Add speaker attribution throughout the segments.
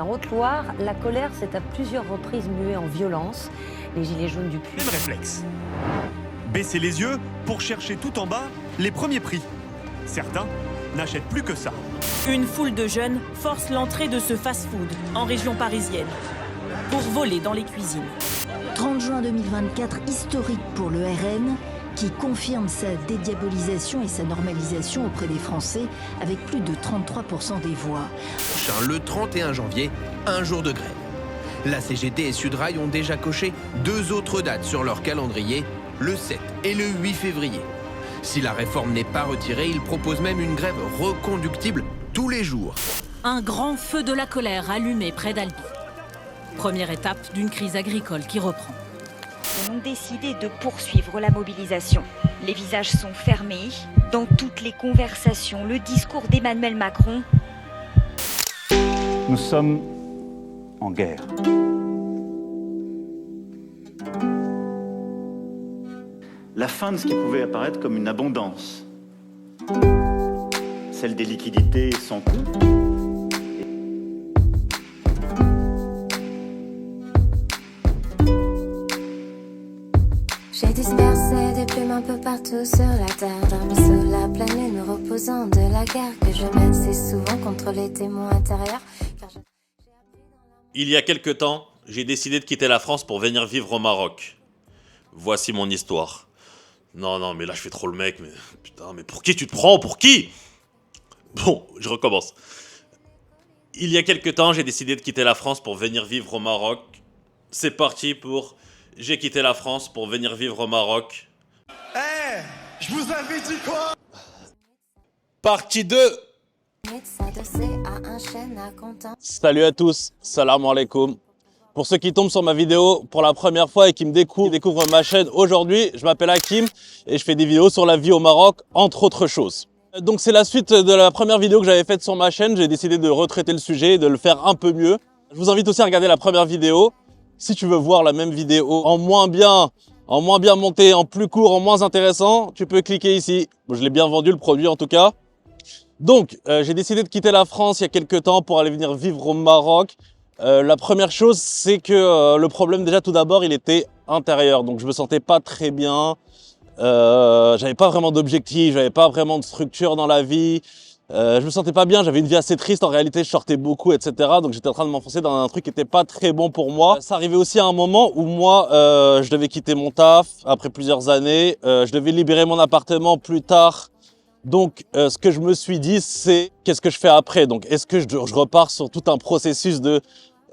Speaker 1: En Haute-Loire, la colère s'est à plusieurs reprises muée en violence. Les gilets jaunes du Puy.
Speaker 2: Même réflexe. Baisser les yeux pour chercher tout en bas les premiers prix. Certains n'achètent plus que ça.
Speaker 3: Une foule de jeunes force l'entrée de ce fast-food en région parisienne pour voler dans les cuisines.
Speaker 4: 30 juin 2024, historique pour le RN, qui confirme sa dédiabolisation et sa normalisation auprès des Français avec plus de 33% des voix.
Speaker 5: Le 31 janvier, un jour de grève. La CGT et Sudrail ont déjà coché 2 autres dates sur leur calendrier, le 7 et le 8 février. Si la réforme n'est pas retirée, ils proposent même une grève reconductible tous les jours.
Speaker 3: Un grand feu de la colère allumé près d'Albi. Première étape d'une crise agricole qui reprend.
Speaker 6: Ils ont décidé de poursuivre la mobilisation. Les visages sont fermés. Dans toutes les conversations, le discours d'Emmanuel Macron.
Speaker 7: Nous sommes en guerre. La fin de ce qui pouvait apparaître comme une abondance, celle des liquidités sans coût.
Speaker 8: J'ai dispersé des plumes un peu partout sur la terre, dormi sous la pleine lune reposant de la guerre que je mène si souvent contre les témoins intérieurs.
Speaker 9: Il y a quelque temps, j'ai décidé de quitter la France pour venir vivre au Maroc. Voici mon histoire. Non, mais là je fais trop le mec, mais putain, mais pour qui tu te prends? Pour qui? Bon, je recommence. Il y a quelque temps, j'ai décidé de quitter la France pour venir vivre au Maroc. C'est parti pour... J'ai quitté la France pour venir vivre au Maroc.
Speaker 2: Je vous avais dit quoi?
Speaker 9: Partie 2.
Speaker 8: Salut
Speaker 9: à tous, salam alaikum. Pour ceux qui tombent sur ma vidéo pour la première fois et qui me découvrent ma chaîne aujourd'hui, je m'appelle Hakim et je fais des vidéos sur la vie au Maroc, entre autres choses. Donc c'est la suite de la première vidéo que j'avais faite sur ma chaîne, j'ai décidé de retraiter le sujet et de le faire un peu mieux. Je vous invite aussi à regarder la première vidéo. Si tu veux voir la même vidéo en moins bien monté, en plus court, en moins intéressant, tu peux cliquer ici. Je l'ai bien vendu le produit en tout cas. Donc, j'ai décidé de quitter la France il y a quelques temps pour aller venir vivre au Maroc. La première chose, c'est que le problème déjà tout d'abord, il était intérieur. Donc je me sentais pas très bien. J'avais pas vraiment d'objectif, j'avais pas vraiment de structure dans la vie. Je me sentais pas bien, j'avais une vie assez triste, en réalité je sortais beaucoup, etc. Donc j'étais en train de m'enfoncer dans un truc qui était pas très bon pour moi. Ça arrivait aussi à un moment où moi, je devais quitter mon taf après plusieurs années. Je devais libérer mon appartement plus tard. Donc ce que je me suis dit, c'est qu'est-ce que je fais après? Donc est-ce que je repars sur tout un processus de...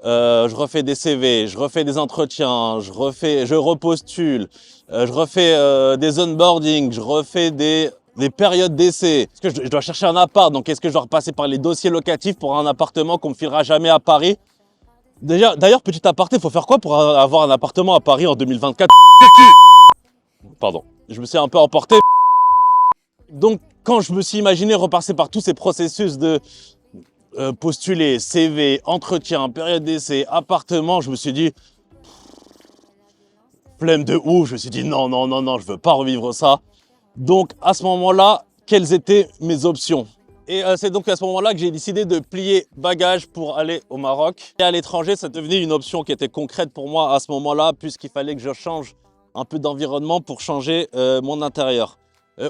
Speaker 9: je refais des CV, je refais des entretiens, je repostule, je refais des onboarding, je refais des périodes d'essai. Est-ce que je dois chercher un appart? Donc est-ce que je dois repasser par les dossiers locatifs pour un appartement qu'on me filera jamais à Paris? D'ailleurs, petit aparté, il faut faire quoi pour avoir un appartement à Paris en 2024? Pardon, je me suis un peu emporté. Donc quand je me suis imaginé repasser par tous ces processus de postuler, CV, entretien, période d'essai, appartement, je me suis dit flemme de ouf, je me suis dit non, je veux pas revivre ça. Donc à ce moment-là, quelles étaient mes options? Et c'est donc à ce moment-là que j'ai décidé de plier bagages pour aller au Maroc. Et à l'étranger, c'est devenu une option qui était concrète pour moi à ce moment-là, puisqu'il fallait que je change un peu d'environnement pour changer mon intérieur.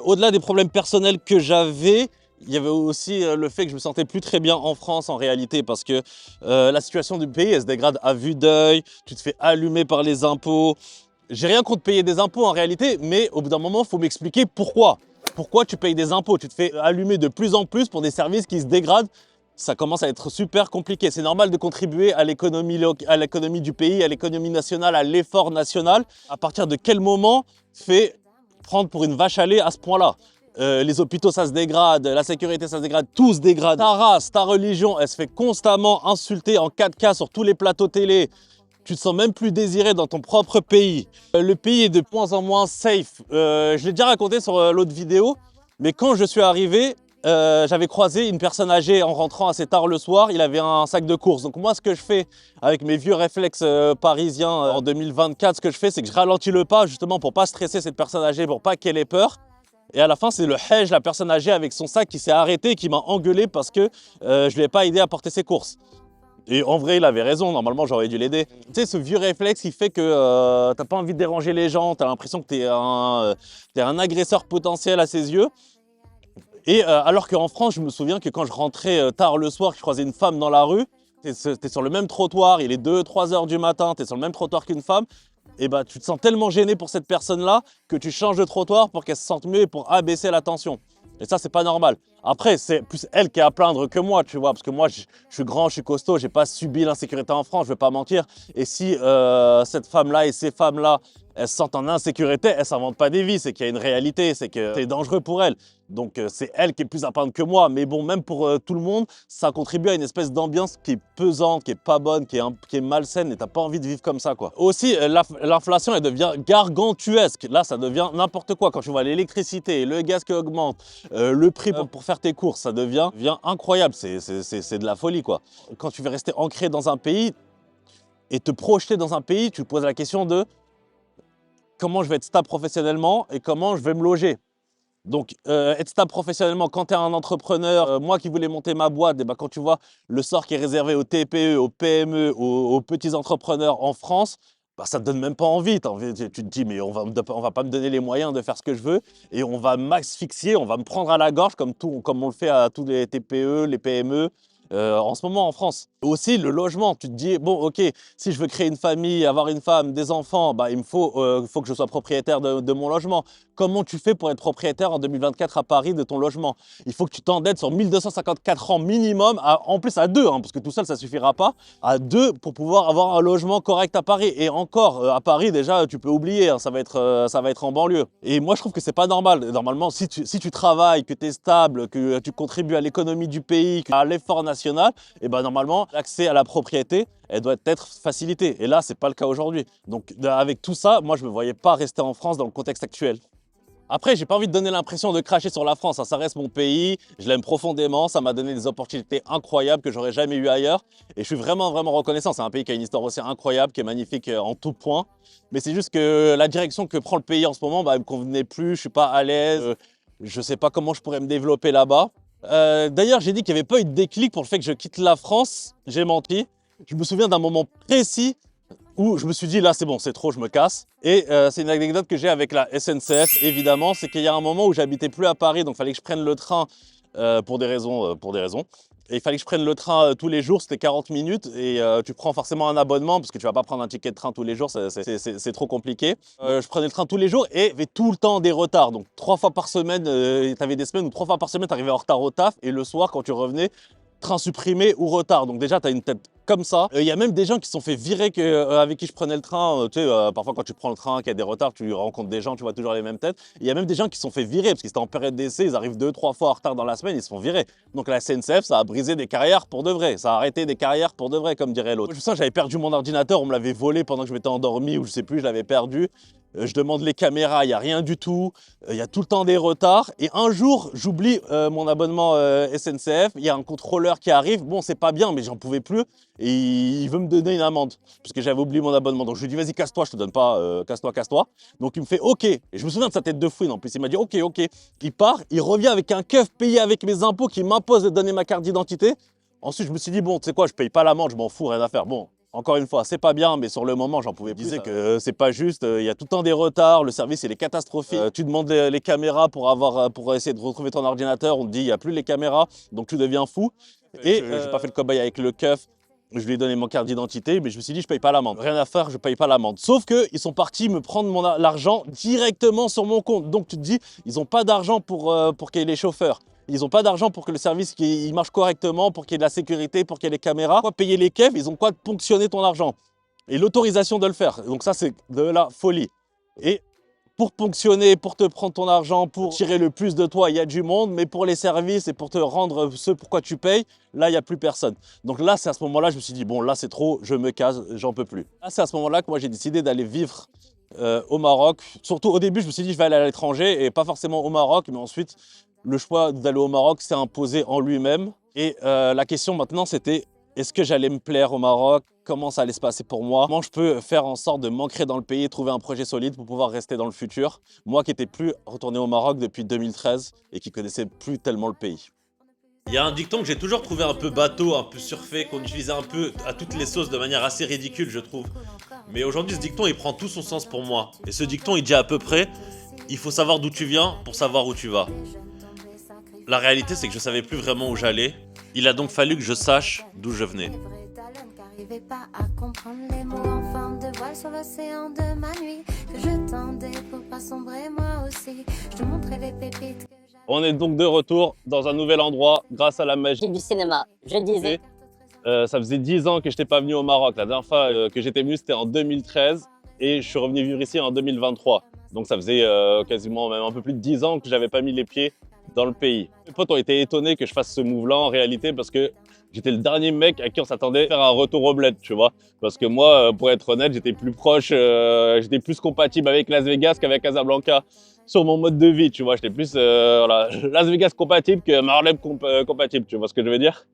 Speaker 9: Au-delà des problèmes personnels que j'avais, il y avait aussi le fait que je me sentais plus très bien en France en réalité, parce que la situation du pays, elle se dégrade à vue d'œil, tu te fais allumer par les impôts. J'ai rien contre payer des impôts en réalité, mais au bout d'un moment, il faut m'expliquer pourquoi. Pourquoi tu payes des impôts? Tu te fais allumer de plus en plus pour des services qui se dégradent. Ça commence à être super compliqué. C'est normal de contribuer à l'économie du pays, à l'économie nationale, à l'effort national. À partir de quel moment tu fais prendre pour une vache à lait à ce point-là? Les hôpitaux, ça se dégrade, la sécurité, ça se dégrade, tout se dégrade. Ta race, ta religion, elle se fait constamment insulter en 4K sur tous les plateaux télé. Tu te sens même plus désiré dans ton propre pays. Le pays est de moins en moins safe. Je l'ai déjà raconté sur l'autre vidéo, mais quand je suis arrivé, j'avais croisé une personne âgée en rentrant assez tard le soir. Il avait un sac de courses. Donc moi, ce que je fais avec mes vieux réflexes parisiens en 2024, ce que je fais, c'est que je ralentis le pas justement pour pas stresser cette personne âgée, pour pas qu'elle ait peur. Et à la fin, c'est le Hej, la personne âgée avec son sac qui s'est arrêté et qui m'a engueulé parce que je ne lui ai pas aidé à porter ses courses. Et en vrai, il avait raison, normalement j'aurais dû l'aider. Tu sais, ce vieux réflexe qui fait que t'as pas envie de déranger les gens, t'as l'impression que t'es un agresseur potentiel à ses yeux. Et alors qu'en France, je me souviens que quand je rentrais tard le soir, que je croisais une femme dans la rue, t'es sur le même trottoir, il est 2-3 heures du matin, t'es sur le même trottoir qu'une femme, et bah tu te sens tellement gêné pour cette personne-là que tu changes de trottoir pour qu'elle se sente mieux et pour abaisser la tension. Et ça, c'est pas normal. Après, c'est plus elle qui est à plaindre que moi, tu vois, parce que moi, je suis grand, je suis costaud, j'ai pas subi l'insécurité en France, je vais pas mentir. Et si cette femme-là et ces femmes-là, elles se sentent en insécurité, elles s'inventent pas des vies, c'est qu'il y a une réalité, c'est que c'est dangereux pour elles. Donc c'est elle qui est plus à plaindre que moi. Mais bon, même pour tout le monde, ça contribue à une espèce d'ambiance qui est pesante, qui est pas bonne, qui est malsaine et t'as pas envie de vivre comme ça, quoi. Aussi, l'inflation, elle devient gargantuesque. Là, ça devient n'importe quoi. Quand tu vois l'électricité, le gaz qui augmente, le prix pour faire tes courses, ça devient incroyable. C'est de la folie, quoi. Quand tu veux rester ancré dans un pays et te projeter dans un pays, tu te poses la question de comment je vais être stable professionnellement et comment je vais me loger. Donc, être stable professionnellement, quand tu es un entrepreneur, moi qui voulais monter ma boîte, et ben, quand tu vois le sort qui est réservé aux TPE, aux PME, aux petits entrepreneurs en France, bah, ça ne te donne même pas envie. Tu te dis, mais on va pas me donner les moyens de faire ce que je veux et on va m'asphyxier, on va me prendre à la gorge comme on le fait à tous les TPE, les PME. En ce moment en France. Aussi le logement, tu te dis, bon ok, si je veux créer une famille, avoir une femme, des enfants, bah, il faut que je sois propriétaire de mon logement. Comment tu fais pour être propriétaire en 2024 à Paris de ton logement? Il faut que tu t'endettes sur 1254 ans minimum, en plus à deux, hein, parce que tout seul ça ne suffira pas, à deux pour pouvoir avoir un logement correct à Paris. Et encore, à Paris déjà, tu peux oublier, hein, ça va être en banlieue. Et moi je trouve que c'est pas normal. Normalement, si tu travailles, que tu es stable, que tu contribues à l'économie du pays, à l'effort national, et ben normalement, l'accès à la propriété, elle doit être facilitée. Et là, ce n'est pas le cas aujourd'hui. Donc, avec tout ça, moi, je ne me voyais pas rester en France dans le contexte actuel. Après, j'ai pas envie de donner l'impression de cracher sur la France. Ça reste mon pays, je l'aime profondément. Ça m'a donné des opportunités incroyables que j'aurais jamais eues ailleurs. Et je suis vraiment, vraiment reconnaissant. C'est un pays qui a une histoire aussi incroyable, qui est magnifique en tout point. Mais c'est juste que la direction que prend le pays en ce moment, bah, elle me convenait plus. Je suis pas à l'aise. Je sais pas comment je pourrais me développer là-bas. D'ailleurs, j'ai dit qu'il n'y avait pas eu de déclic pour le fait que je quitte la France. J'ai menti. Je me souviens d'un moment précis où je me suis dit, là, c'est bon, c'est trop, je me casse. Et c'est une anecdote que j'ai avec la SNCF, évidemment. C'est qu'il y a un moment où j'habitais plus à Paris, donc il fallait que je prenne le train pour des raisons. Et il fallait que je prenne le train tous les jours, c'était 40 minutes. Et tu prends forcément un abonnement parce que tu ne vas pas prendre un ticket de train tous les jours, c'est trop compliqué. Je prenais le train tous les jours et il y avait tout le temps des retards. Donc 3 fois par semaine, tu avais des semaines où 3 fois par semaine, tu arrivais en retard au taf. Et le soir, quand tu revenais, train supprimé ou retard. Donc déjà, tu as une tête comme ça. Il y a même des gens qui se sont fait virer avec qui je prenais le train. Tu sais, parfois quand tu prends le train, qu'il y a des retards, tu rencontres des gens, tu vois toujours les mêmes têtes. Il y a même des gens qui se sont fait virer parce qu'ils étaient en période d'essai, ils arrivent 2-3 fois en retard dans la semaine, ils se font virer. Donc la SNCF, ça a brisé des carrières pour de vrai. Ça a arrêté des carrières pour de vrai, comme dirait l'autre. Je sens que j'avais perdu mon ordinateur, on me l'avait volé pendant que je m'étais endormi ou je sais plus, je l'avais perdu. Je demande les caméras, il n'y a rien du tout. Il y a tout le temps des retards. Et un jour, j'oublie mon abonnement SNCF. Il y a un contrôleur qui arrive. Bon, c'est pas bien, mais j'en pouvais plus. Et il veut me donner une amende parce que j'avais oublié mon abonnement. Donc je lui dis, vas-y, casse-toi, je te donne pas, casse-toi. Donc il me fait OK. Et je me souviens de sa tête de fouine en plus. Il m'a dit OK. Il part, il revient avec un keuf payé avec mes impôts qui m'impose de donner ma carte d'identité. Ensuite, je me suis dit, bon, tu sais quoi, je paye pas l'amende, je m'en fous, rien à faire. Bon. Encore une fois, c'est pas bien, mais sur le moment, j'en pouvais plus. Je disais que c'est pas juste, il y a tout le temps des retards, le service il est catastrophique. Tu demandes les caméras pour essayer de retrouver ton ordinateur, on te dit il n'y a plus les caméras, donc tu deviens fou. Et j'ai pas fait le cobaye avec le keuf, je lui ai donné mon carte d'identité, mais je me suis dit je paye pas l'amende. Rien à faire, je paye pas l'amende. Sauf qu'ils sont partis me prendre l'argent directement sur mon compte. Donc tu te dis, ils n'ont pas d'argent pour qu'il y ait les chauffeurs. Ils n'ont pas d'argent pour que le service il marche correctement, pour qu'il y ait de la sécurité, pour qu'il y ait les caméras. Quoi, payer les keufs, ils ont quoi de ponctionner ton argent et l'autorisation de le faire. Donc ça, c'est de la folie. Et pour ponctionner, pour te prendre ton argent, pour tirer le plus de toi, il y a du monde. Mais pour les services et pour te rendre ce pourquoi tu payes, là, il n'y a plus personne. Donc là, c'est à ce moment-là, je me suis dit, bon, là, c'est trop, je me casse, j'en peux plus. Là, c'est à ce moment-là que moi, j'ai décidé d'aller vivre au Maroc. Surtout au début, je me suis dit, je vais aller à l'étranger et pas forcément au Maroc, mais ensuite, le choix d'aller au Maroc s'est imposé en lui-même. Et la question maintenant, c'était est-ce que j'allais me plaire au Maroc? Comment ça allait se passer pour moi? Comment je peux faire en sorte de m'ancrer dans le pays et trouver un projet solide pour pouvoir rester dans le futur? Moi qui n'étais plus retourné au Maroc depuis 2013 et qui connaissais plus tellement le pays. Il y a un dicton que j'ai toujours trouvé un peu bateau, un peu surfait, qu'on utilisait un peu à toutes les sauces de manière assez ridicule, je trouve. Mais aujourd'hui, ce dicton, il prend tout son sens pour moi. Et ce dicton, il dit à peu près, il faut savoir d'où tu viens pour savoir où tu vas. La réalité, c'est que je savais plus vraiment où j'allais. Il a donc fallu que je sache d'où je venais.
Speaker 8: Pas à comprendre les mots en forme de voile sur l'océan de ma nuit que je tendais pour pas sombrer moi aussi. Je te montrais les pépites que j'avais.
Speaker 9: On est donc de retour dans un nouvel endroit grâce à la magie
Speaker 1: Du cinéma, je disais.
Speaker 9: Ça faisait 10 ans que je n'étais pas venu au Maroc. La dernière fois que j'étais venu, c'était en 2013 et je suis revenu vivre ici en 2023. Donc ça faisait quasiment même un peu plus de 10 ans que je n'avais pas mis les pieds dans le pays. Mes potes ont été étonnés que je fasse ce move-là en réalité parce que j'étais le dernier mec à qui on s'attendait à faire un retour au bled, tu vois. Parce que moi, pour être honnête, j'étais plus proche, j'étais plus compatible avec Las Vegas qu'avec Casablanca sur mon mode de vie, tu vois. J'étais plus voilà, Las Vegas compatible que Harlem compatible, tu vois ce que je veux dire.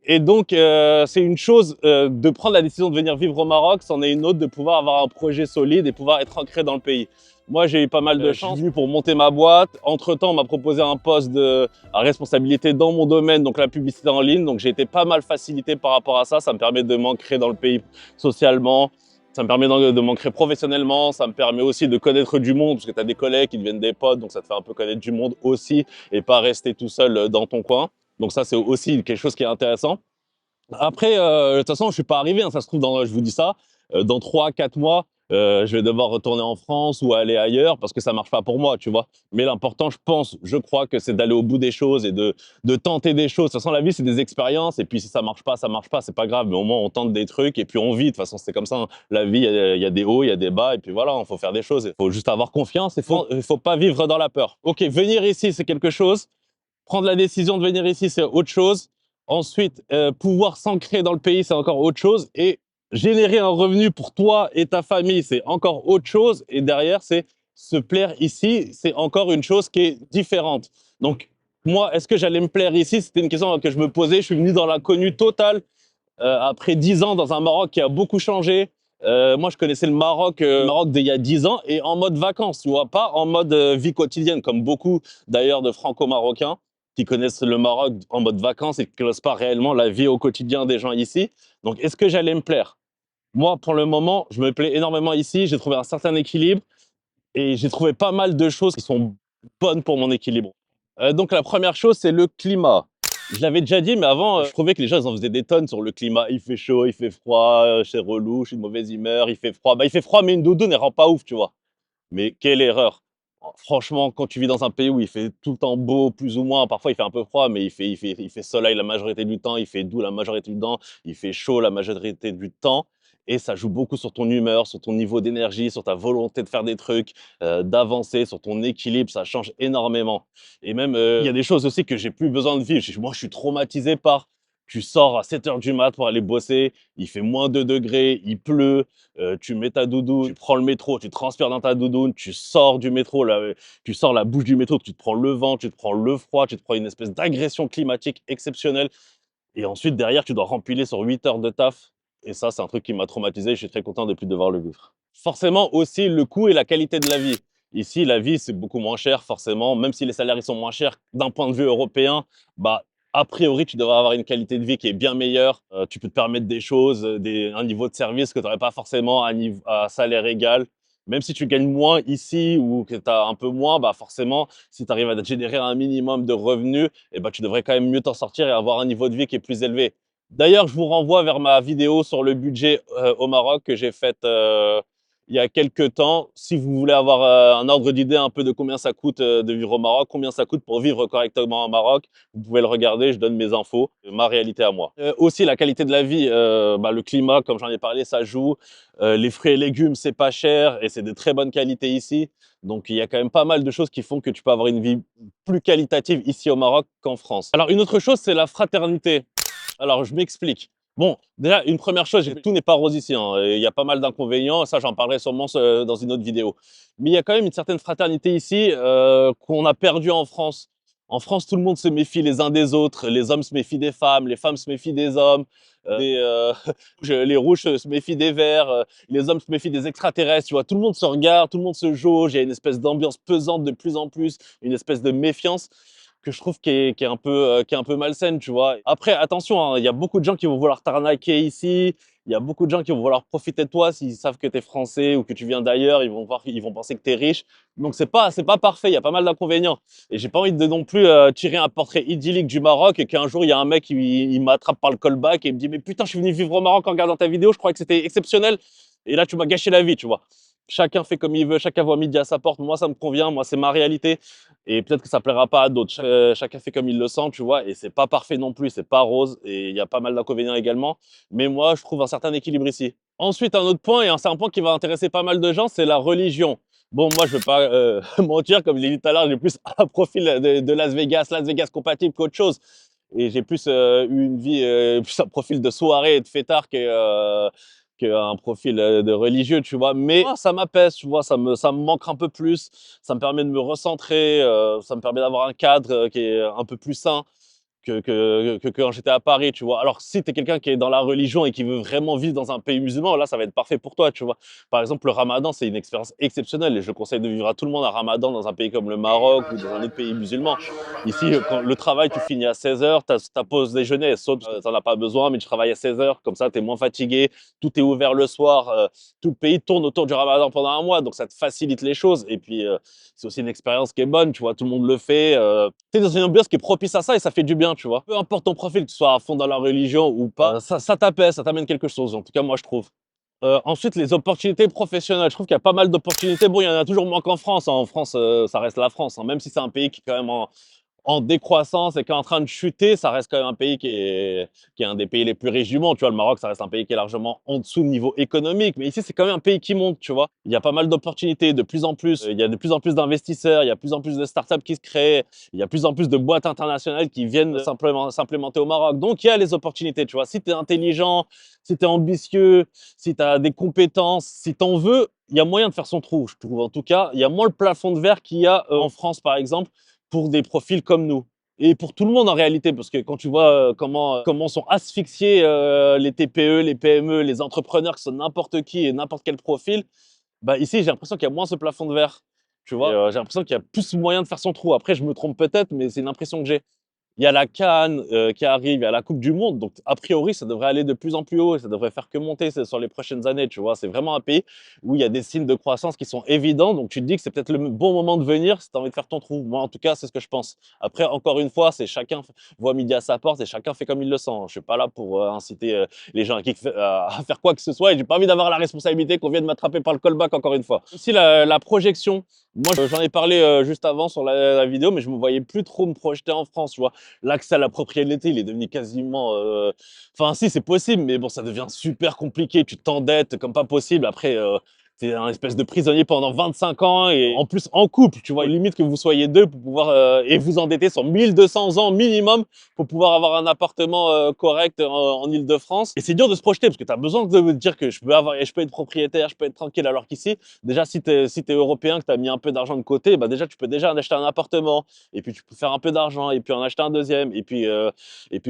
Speaker 9: Et donc, c'est une chose de prendre la décision de venir vivre au Maroc, c'en est une autre de pouvoir avoir un projet solide et pouvoir être ancré dans le pays. Moi, j'ai eu pas mal de chance. Je suis venu pour monter ma boîte. Entre-temps, on m'a proposé un poste à responsabilité dans mon domaine, donc la publicité en ligne. Donc, j'ai été pas mal facilité par rapport à ça. Ça me permet de m'ancrer dans le pays socialement. Ça me permet de m'ancrer professionnellement. Ça me permet aussi de connaître du monde, parce que tu as des collègues qui deviennent des potes. Donc, ça te fait un peu connaître du monde aussi et pas rester tout seul dans ton coin. Donc, ça, c'est aussi quelque chose qui est intéressant. Après, de toute façon, je ne suis pas arrivé. Hein, ça se trouve, je vous dis ça, dans 3-4 mois, je vais devoir retourner en France ou aller ailleurs parce que ça ne marche pas pour moi, tu vois. Mais l'important, je crois que c'est d'aller au bout des choses et de tenter des choses. De toute façon, la vie, c'est des expériences. Et puis, si ça ne marche pas, c'est pas grave. Mais au moins, on tente des trucs et puis on vit. De toute façon, c'est comme ça. Hein. La vie, il y a des hauts, il y a des bas. Et puis voilà, il faut faire des choses. Il faut juste avoir confiance. Il ne faut pas vivre dans la peur. OK, venir ici, c'est quelque chose. Prendre la décision de venir ici, c'est autre chose. Ensuite, pouvoir s'ancrer dans le pays, c'est encore autre chose. Et générer un revenu pour toi et ta famille, c'est encore autre chose. Et derrière, c'est se plaire ici, c'est encore une chose qui est différente. Donc, moi, est-ce que j'allais me plaire ici? C'était une question que je me posais. Je suis venu dans l'inconnu total après 10 ans dans un Maroc qui a beaucoup changé. Moi, je connaissais le Maroc d'il y a 10 ans et en mode vacances, tu vois, pas en mode vie quotidienne, comme beaucoup d'ailleurs de franco-marocains qui connaissent le Maroc en mode vacances et qui ne connaissent pas réellement la vie au quotidien des gens ici. Donc, est-ce que j'allais me plaire? Moi, pour le moment, je me plais énormément ici. J'ai trouvé un certain équilibre et j'ai trouvé pas mal de choses qui sont bonnes pour mon équilibre. Donc, la première chose, c'est le climat. Je l'avais déjà dit, mais avant, je trouvais que les gens ils en faisaient des tonnes sur le climat. Il fait chaud, il fait froid, c'est relou, je suis de mauvaise humeur, il fait froid. Bah, il fait froid, mais une doudoune ne rend pas ouf, tu vois. Mais quelle erreur! Franchement, quand tu vis dans un pays où il fait tout le temps beau, plus ou moins, parfois il fait un peu froid, mais il fait soleil la majorité du temps, il fait doux la majorité du temps, il fait chaud la majorité du temps. Et ça joue beaucoup sur ton humeur, sur ton niveau d'énergie, sur ta volonté de faire des trucs, d'avancer, sur ton équilibre, ça change énormément. Et même, il y a des choses aussi que j'ai plus besoin de vivre. Moi, je suis traumatisé par tu sors à 7 h du mat pour aller bosser, il fait -2 degrés, il pleut, tu mets ta doudoune, tu prends le métro, tu transpires dans ta doudoune, tu sors du métro, tu sors la bouche du métro, tu te prends le vent, tu te prends le froid, tu te prends une espèce d'agression climatique exceptionnelle. Et ensuite, derrière, tu dois rempiler sur 8 heures de taf. Et ça, c'est un truc qui m'a traumatisé. Je suis très content de ne plus devoir le vivre. Forcément, aussi, le coût et la qualité de la vie. Ici, la vie, c'est beaucoup moins cher, forcément. Même si les salaires ils sont moins chers d'un point de vue européen, bah, a priori, tu devrais avoir une qualité de vie qui est bien meilleure. Tu peux te permettre des choses, un niveau de service que tu n'aurais pas forcément à salaire égal. Même si tu gagnes moins ici ou que tu as un peu moins, bah forcément, si tu arrives à générer un minimum de revenus, eh ben, tu devrais quand même mieux t'en sortir et avoir un niveau de vie qui est plus élevé. D'ailleurs, je vous renvoie vers ma vidéo sur le budget au Maroc que j'ai faite il y a quelques temps. Si vous voulez avoir un ordre d'idée un peu de combien ça coûte de vivre au Maroc, combien ça coûte pour vivre correctement au Maroc, vous pouvez le regarder, je donne mes infos, ma réalité à moi. Aussi, la qualité de la vie, le climat, comme j'en ai parlé, ça joue. Les fruits et légumes, c'est pas cher et c'est de très bonne qualité ici. Donc, il y a quand même pas mal de choses qui font que tu peux avoir une vie plus qualitative ici au Maroc qu'en France. Alors, une autre chose, c'est la fraternité. Alors, je m'explique. Bon, déjà, une première chose, tout n'est pas rose ici. Hein. Il y a pas mal d'inconvénients, ça j'en parlerai sûrement dans une autre vidéo. Mais il y a quand même une certaine fraternité ici qu'on a perdue en France. En France, tout le monde se méfie les uns des autres. Les hommes se méfient des femmes, les femmes se méfient des hommes. Les rouges se méfient des verts, les hommes se méfient des extraterrestres. Tu vois, tout le monde se regarde, tout le monde se jauge. Il y a une espèce d'ambiance pesante de plus en plus, une espèce de méfiance que je trouve qui est un peu malsaine, tu vois. Après, attention, hein, il y a beaucoup de gens qui vont vouloir t'arnaquer ici. Il y a beaucoup de gens qui vont vouloir profiter de toi s'ils savent que tu es français ou que tu viens d'ailleurs. Ils vont penser que tu es riche. Donc, c'est pas parfait. Il y a pas mal d'inconvénients. Et j'ai pas envie de non plus tirer un portrait idyllique du Maroc et qu'un jour, il y a un mec, il m'attrape par le callback et il me dit: mais putain, je suis venu vivre au Maroc en regardant ta vidéo. Je croyais que c'était exceptionnel. Et là, tu m'as gâché la vie, tu vois. Chacun fait comme il veut, chacun voit midi à sa porte. Moi, ça me convient, moi, c'est ma réalité. Et peut-être que ça plaira pas à d'autres. Chacun fait comme il le sent, tu vois. Et c'est pas parfait non plus, c'est pas rose. Et il y a pas mal d'inconvénients également. Mais moi, je trouve un certain équilibre ici. Ensuite, un autre point, et c'est un point qui va intéresser pas mal de gens, c'est la religion. Bon, moi, je vais pas mentir, comme je l'ai dit tout à l'heure, j'ai plus un profil de Las Vegas compatible qu'autre chose. Et j'ai plus eu une vie, plus un profil de soirée et de fêtard qu'un profil de religieux, tu vois. Mais moi, ça m'apaise, tu vois, ça me manque un peu plus. Ça me permet de me recentrer, ça me permet d'avoir un cadre qui est un peu plus sain que quand j'étais à Paris, tu vois. Alors, si tu es quelqu'un qui est dans la religion et qui veut vraiment vivre dans un pays musulman, là, ça va être parfait pour toi, tu vois. Par exemple, le ramadan, c'est une expérience exceptionnelle et je conseille de vivre à tout le monde un ramadan dans un pays comme le Maroc ou dans un autre pays musulman. Ici, quand le travail, tu finis à 16 h, ta pause déjeuner, elle saute, tu n'en as pas besoin, mais tu travailles à 16 h, comme ça, tu es moins fatigué, tout est ouvert le soir, tout le pays tourne autour du ramadan pendant un mois, donc ça te facilite les choses. Et puis, c'est aussi une expérience qui est bonne, tu vois, tout le monde le fait. Tu es dans une ambiance qui est propice à ça et ça fait du bien, tu vois. Peu importe ton profil, que tu sois à fond dans la religion ou pas, ça t'apaise, ça t'amène quelque chose. En tout cas, moi, je trouve. Ensuite, les opportunités professionnelles. Je trouve qu'il y a pas mal d'opportunités. Bon, il y en a toujours moins qu'en France, hein. En France, ça reste la France, hein. Même si c'est un pays qui est quand même en décroissance et qui est en train de chuter, ça reste quand même un pays qui est un des pays les plus riches du monde. Tu vois, le Maroc, ça reste un pays qui est largement en dessous de niveau économique. Mais ici, c'est quand même un pays qui monte, tu vois. Il y a pas mal d'opportunités, de plus en plus. Il y a de plus en plus d'investisseurs, il y a de plus en plus de startups qui se créent, il y a de plus en plus de boîtes internationales qui viennent s'implémenter au Maroc. Donc, il y a les opportunités, tu vois. Si tu es intelligent, si tu es ambitieux, si tu as des compétences, si tu en veux, il y a moyen de faire son trou, je trouve. En tout cas, il y a moins le plafond de verre qu'il y a en France, par exemple, pour des profils comme nous. Et pour tout le monde en réalité, parce que quand tu vois comment sont asphyxiés les TPE, les PME, les entrepreneurs, qui sont n'importe qui et n'importe quel profil, bah ici j'ai l'impression qu'il y a moins ce plafond de verre. Tu vois, j'ai l'impression qu'il y a plus moyen de faire son trou. Après, je me trompe peut-être, mais c'est une impression que j'ai. Il y a la CAN qui arrive, il y a la Coupe du Monde, donc a priori ça devrait aller de plus en plus haut et ça devrait faire que monter sur les prochaines années, tu vois. C'est vraiment un pays où il y a des signes de croissance qui sont évidents, donc tu te dis que c'est peut-être le bon moment de venir si tu as envie de faire ton trou. Moi en tout cas, c'est ce que je pense. Après, encore une fois, c'est chacun voit midi à sa porte et chacun fait comme il le sent. Je suis pas là pour inciter les gens à faire quoi que ce soit et j'ai pas envie d'avoir la responsabilité qu'on vienne m'attraper par le callback encore une fois. Aussi la projection. Moi, j'en ai parlé juste avant sur la vidéo, mais je me voyais plus trop me projeter en France, tu vois. L'accès à la propriété, il est devenu quasiment. Enfin, si, c'est possible, mais bon, ça devient super compliqué. Tu t'endettes comme pas possible. Après, t'es un espèce de prisonnier pendant 25 ans et en plus en couple, tu vois. Limite que vous soyez deux pour pouvoir. Et vous endetter sur 1200 ans minimum pour pouvoir avoir un appartement correct en Île-de-France. Et c'est dur de se projeter parce que tu as besoin de dire que je peux être propriétaire, je peux être tranquille. Alors qu'ici, déjà, si tu es européen, que tu as mis un peu d'argent de côté, bah déjà, tu peux déjà en acheter un appartement. Et puis, tu peux faire un peu d'argent et puis en acheter un deuxième. Et puis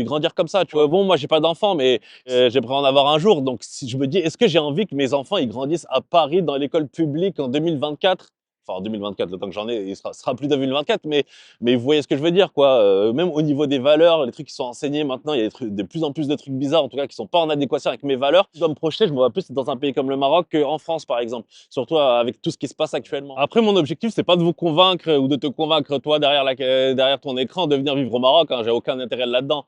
Speaker 9: grandir comme ça. Tu vois, bon, moi, j'ai pas d'enfants, mais j'aimerais en avoir un jour. Donc, si je me dis, est-ce que j'ai envie que mes enfants ils grandissent à Paris dans l'école publique en 2024? Enfin, en 2024, le temps que j'en ai, il sera plus 2024, mais vous voyez ce que je veux dire, quoi. Même au niveau des valeurs, les trucs qui sont enseignés maintenant, il y a de plus en plus de trucs bizarres, en tout cas, qui sont pas en adéquation avec mes valeurs. Je dois me projeter, je me vois plus dans un pays comme le Maroc qu'en France, par exemple. Surtout avec tout ce qui se passe actuellement. Après, mon objectif, c'est pas de vous convaincre ou de te convaincre, toi, derrière ton écran, de venir vivre au Maroc, hein. J'ai aucun intérêt là-dedans.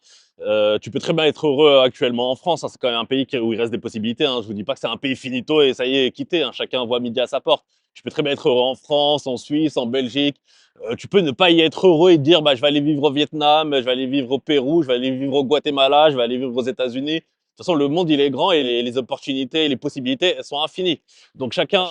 Speaker 9: Tu peux très bien être heureux actuellement en France, hein. C'est quand même un pays où il reste des possibilités, hein. Je vous dis pas que c'est un pays finito et ça y est, quitté, hein. Chacun voit midi à sa porte. Tu peux très bien être heureux en France, en Suisse, en Belgique. Tu peux ne pas y être heureux et te dire bah, je vais aller vivre au Vietnam, je vais aller vivre au Pérou, je vais aller vivre au Guatemala, je vais aller vivre aux États-Unis. De toute façon, le monde, il est grand et les opportunités et les possibilités, elles sont infinies. Donc, chacun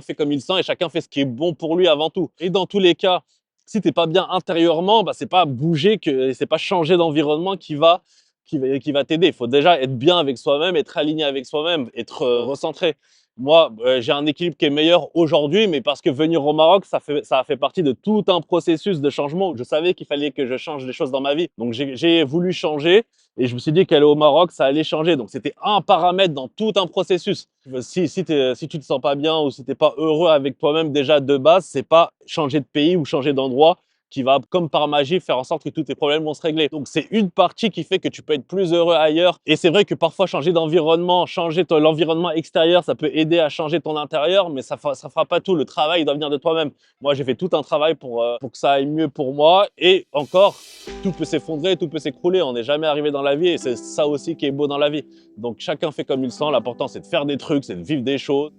Speaker 9: fait comme il sent et chacun fait ce qui est bon pour lui avant tout. Et dans tous les cas, si tu n'es pas bien intérieurement, bah, c'est pas bouger, c'est pas changer d'environnement qui va t'aider. Il faut déjà être bien avec soi-même, être aligné avec soi-même, être recentré. Moi, j'ai un équilibre qui est meilleur aujourd'hui, mais parce que venir au Maroc, ça a fait partie de tout un processus de changement. Je savais qu'il fallait que je change des choses dans ma vie. Donc, j'ai voulu changer et je me suis dit qu'aller au Maroc, ça allait changer. Donc, c'était un paramètre dans tout un processus. Si tu te sens pas bien ou si tu n'es pas heureux avec toi-même déjà de base, c'est pas changer de pays ou changer d'endroit qui va, comme par magie, faire en sorte que tous tes problèmes vont se régler. Donc, c'est une partie qui fait que tu peux être plus heureux ailleurs. Et c'est vrai que parfois, changer d'environnement, changer l'environnement extérieur, ça peut aider à changer ton intérieur, mais ça fera pas tout. Le travail doit venir de toi-même. Moi, j'ai fait tout un travail pour que ça aille mieux pour moi. Et encore, tout peut s'effondrer, tout peut s'écrouler. On n'est jamais arrivé dans la vie et c'est ça aussi qui est beau dans la vie. Donc, chacun fait comme il sent. L'important, c'est de faire des trucs, c'est de vivre des choses.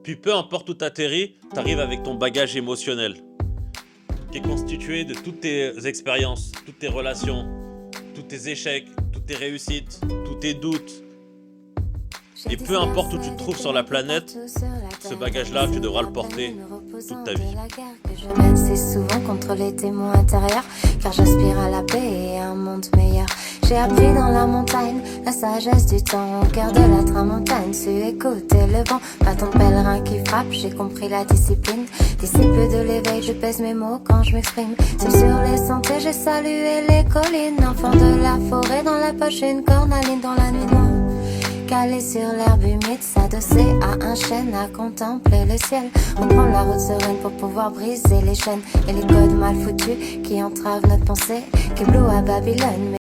Speaker 9: Puis, peu importe où tu atterris, tu arrives avec ton bagage émotionnel, qui est constitué de toutes tes expériences, toutes tes relations, tous tes échecs, toutes tes réussites, tous tes doutes. Et peu importe où tu te trouves sur la planète, ce bagage-là, tu devras le porter toute ta vie.
Speaker 8: C'est souvent contre les démons intérieurs, car j'aspire à la paix et à un monde meilleur. J'ai appris dans la montagne la sagesse du temps, au cœur de la tramontagne, su écouter le vent, bâton de pèlerin qui frappe, j'ai compris la discipline. Disciple de l'éveil, je pèse mes mots quand je m'exprime. Seul sur les sentiers, j'ai salué les collines, enfant de la forêt, dans la poche une cornaline, dans la nuit noire. Calé sur l'herbe humide, s'adosser à un chêne, à contempler le ciel. On prend la route sereine pour pouvoir briser les chaînes et les codes mal foutus qui entravent notre pensée, qui blouent à Babylone.